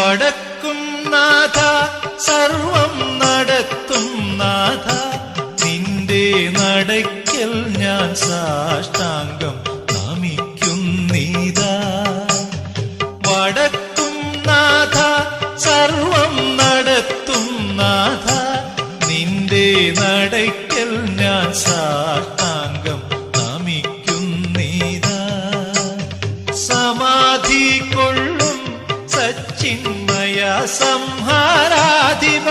വടക്കും നാഥ സർവം നടത്തും നാഥ നിന്റെ നടയ്ക്കൽ ഞാൻ സാഷ്ടാംഗം നമിക്കുന്നീതാ. വടക്കും നാഥ സർവം നടത്തും നാഥ നിന്റെ നടയ്ക്കൽ ഞാൻ സാഷ്ടാംഗം നമിക്കുന്നീതാ. സമാധി കൊള്ളും സച്ചിന്മയ സംഹാരാധിപ